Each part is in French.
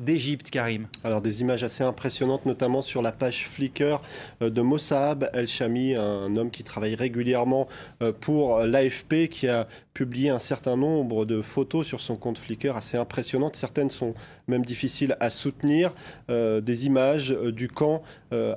d'Égypte, Karim. Alors des images assez impressionnantes, notamment sur la page Flickr de Mossab El-Chami, un homme qui travaille régulièrement pour l'AFP, qui a publié un certain nombre de photos sur son compte Flickr assez impressionnantes. Certaines sont même difficiles à soutenir. Des images du camp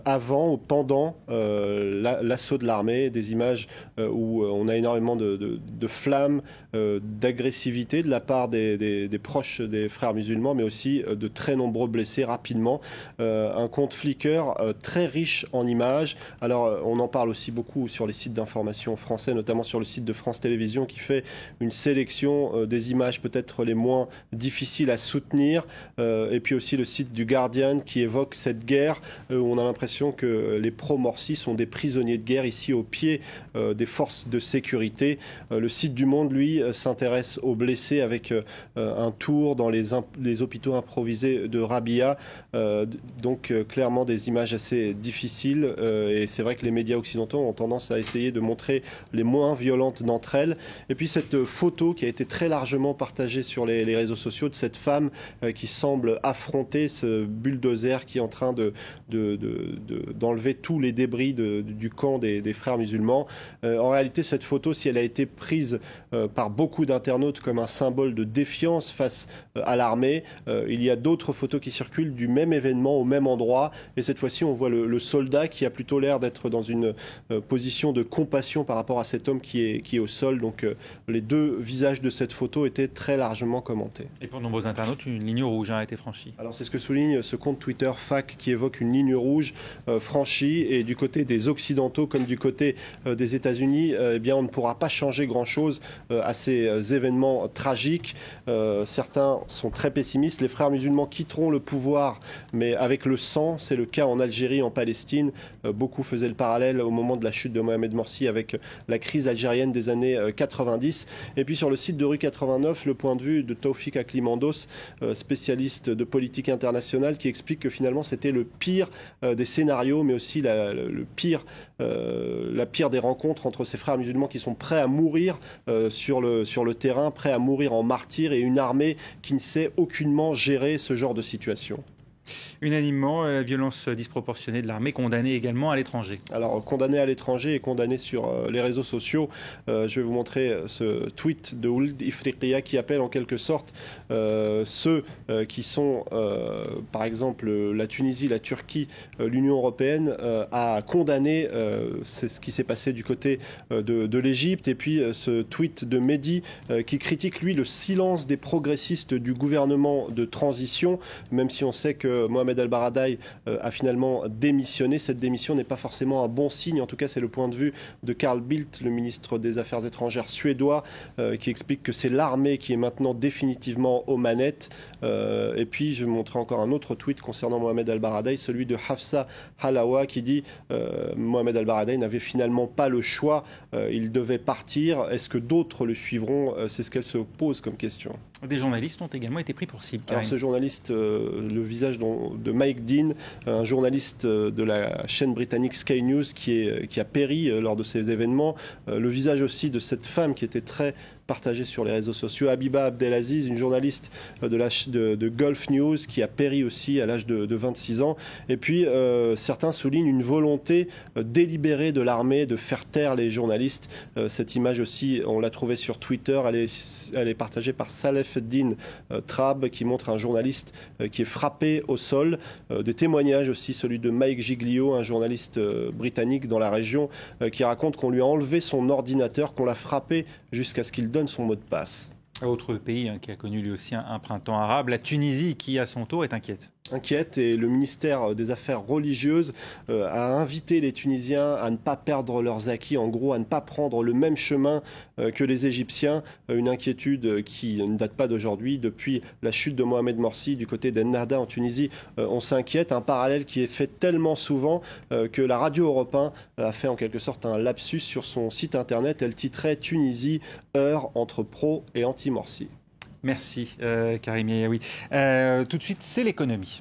avant ou pendant l'assaut de l'armée, des images où on a énormément de flammes, d'agressivité de la part des proches des frères musulmans, mais aussi de très nombreux blessés rapidement. Un compte Flickr très riche en images. Alors on en parle aussi beaucoup sur les sites d'information français, notamment sur le site de France Télévisions, qui fait une sélection des images peut-être les moins difficiles à soutenir, et puis aussi le site du Guardian qui évoque cette guerre où on a l'impression que les pro-Morsi sont des prisonniers de guerre ici au pied des forces de sécurité. Le site du Monde, lui, s'intéresse aux blessés avec un tour dans les hôpitaux improvisés de Rabia. Donc clairement des images assez difficiles, et c'est vrai que les médias occidentaux ont tendance à essayer de montrer les moins violentes d'entre elles. Et puis cette photo qui a été très largement partagée sur les réseaux sociaux de cette femme qui semble affronter ce bulldozer qui est en train d'enlever tous les débris du camp des frères musulmans. En réalité, cette photo, si elle a été prise par beaucoup d'internautes comme un symbole de défiance face à l'armée, il y a d'autres photos qui circulent du même événement au même endroit, et cette fois-ci on voit le soldat qui a plutôt l'air d'être dans une position de compassion par rapport à cet homme qui est au sol. Donc les deux visages de cette photo étaient très largement commentés. Et pour de nombreux internautes, une ligne rouge a été franchie. Alors c'est ce que souligne ce compte Twitter FAC qui évoque une ligne rouge franchie, et du côté des Occidentaux comme du côté des États-Unis, eh bien on ne pourra pas changer grand-chose à ces événements tragiques. Certains sont très pessimistes. Les frères musulmans quitteront le pouvoir, mais avec le sang. C'est le cas en Algérie, en Palestine. Beaucoup faisaient le parallèle au moment de la chute de Mohamed Morsi avec la crise algérienne des années 90. Et puis sur le site de Rue 89, le point de vue de Taoufik Aklimandos, spécialiste de politique internationale, qui explique que finalement c'était le pire des scénarios, mais aussi la pire des rencontres entre ces frères musulmans qui sont prêts à mourir sur le terrain, prêts à mourir en martyrs, et une armée qui ne sait aucunement gérer ce genre de situation. Unanimement, la violence disproportionnée de l'armée, condamnée également à l'étranger. Alors, condamné à l'étranger et condamné sur les réseaux sociaux. Je vais vous montrer ce tweet de Ould Ifriqiya qui appelle en quelque sorte ceux qui sont, par exemple, la Tunisie, la Turquie, l'Union européenne, à condamner ce qui s'est passé du côté de l'Égypte. Et puis, ce tweet de Mehdi qui critique, lui, le silence des progressistes du gouvernement de transition, même si on sait que Mohamed El-Baradei a finalement démissionné. Cette démission n'est pas forcément un bon signe. En tout cas, c'est le point de vue de Carl Bildt, le ministre des Affaires étrangères suédois, qui explique que c'est l'armée qui est maintenant définitivement aux manettes. Et puis, je vais vous montrer encore un autre tweet concernant Mohamed El-Baradei, celui de Hafsa Halawa, qui dit Mohamed El-Baradei n'avait finalement pas le choix. Il devait partir. Est-ce que d'autres le suivront? C'est ce qu'elle se pose comme question. Des journalistes ont également été pris pour cible. Alors ce journaliste, le visage de Mike Dean, un journaliste de la chaîne britannique Sky News qui a péri lors de ces événements. Le visage aussi de cette femme qui était très partagée sur les réseaux sociaux, Habiba Abdelaziz, une journaliste de Gulf News qui a péri aussi à l'âge de 26 ans. Et puis certains soulignent une volonté délibérée de l'armée de faire taire les journalistes. Cette image aussi, on l'a trouvée sur Twitter, elle est partagée par Salefeddin Trab qui montre un journaliste qui est frappé au sol. Des témoignages aussi, celui de Mike Giglio, un journaliste britannique dans la région, qui raconte qu'on lui a enlevé son ordinateur, qu'on l'a frappé jusqu'à ce qu'il donne son mot de passe. Autre pays qui a connu lui aussi un printemps arabe, la Tunisie qui à son tour est inquiète. Et le ministère des Affaires religieuses a invité les Tunisiens à ne pas perdre leurs acquis, en gros à ne pas prendre le même chemin que les Égyptiens. Une inquiétude qui ne date pas d'aujourd'hui. Depuis la chute de Mohamed Morsi du côté d'Ennahda en Tunisie, on s'inquiète. Un parallèle qui est fait tellement souvent que la radio Europe 1 a fait en quelque sorte un lapsus sur son site internet. Elle titrait « Tunisie, heure entre pro et anti-Morsi ». Merci Karim Yayaoui. Tout de suite, c'est l'économie.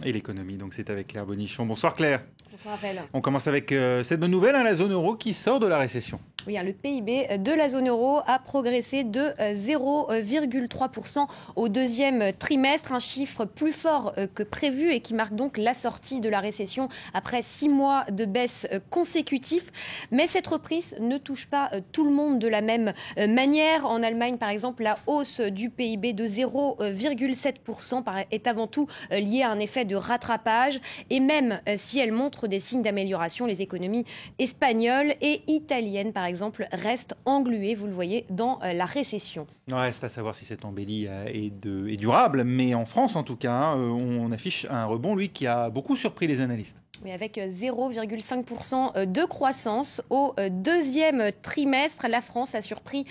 Et l'économie, donc c'est avec Claire Bonichon. Bonsoir Claire. Bonsoir Raphaël. On commence avec cette bonne nouvelle, la zone euro qui sort de la récession. Oui, le PIB de la zone euro a progressé de 0,3% au deuxième trimestre, un chiffre plus fort que prévu et qui marque donc la sortie de la récession après 6 mois de baisse consécutifs. Mais cette reprise ne touche pas tout le monde de la même manière. En Allemagne, par exemple, la hausse du PIB de 0,7% est avant tout liée à un effet de rattrapage. Et même si elle montre des signes d'amélioration, les économies espagnoles et italiennes, par exemple, restent engluées, vous le voyez, dans la récession. Reste à savoir si cette embellie est durable, mais en France, en tout cas, on affiche un rebond, lui, qui a beaucoup surpris les analystes. Oui, avec 0,5% de croissance au deuxième trimestre. La France a surpris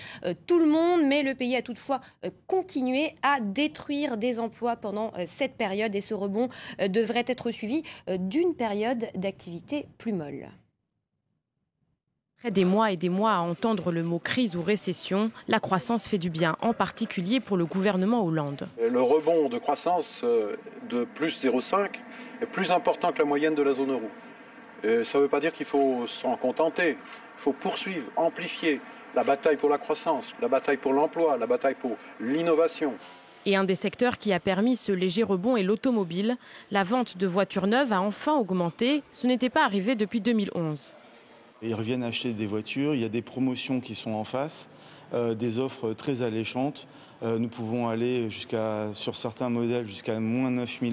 tout le monde, mais le pays a toutefois continué à détruire des emplois pendant cette période et ce rebond devrait être suivi d'une période d'activité plus molle. Après des mois et des mois à entendre le mot crise ou récession, la croissance fait du bien, en particulier pour le gouvernement Hollande. Le rebond de croissance de plus 0,5 est plus important que la moyenne de la zone euro. Ça ne veut pas dire qu'il faut s'en contenter. Il faut poursuivre, amplifier la bataille pour la croissance, la bataille pour l'emploi, la bataille pour l'innovation. Et un des secteurs qui a permis ce léger rebond est l'automobile. La vente de voitures neuves a enfin augmenté. Ce n'était pas arrivé depuis 2011. Ils reviennent acheter des voitures, il y a des promotions qui sont en face, des offres très alléchantes. Nous pouvons aller sur certains modèles jusqu'à moins 9 000 €.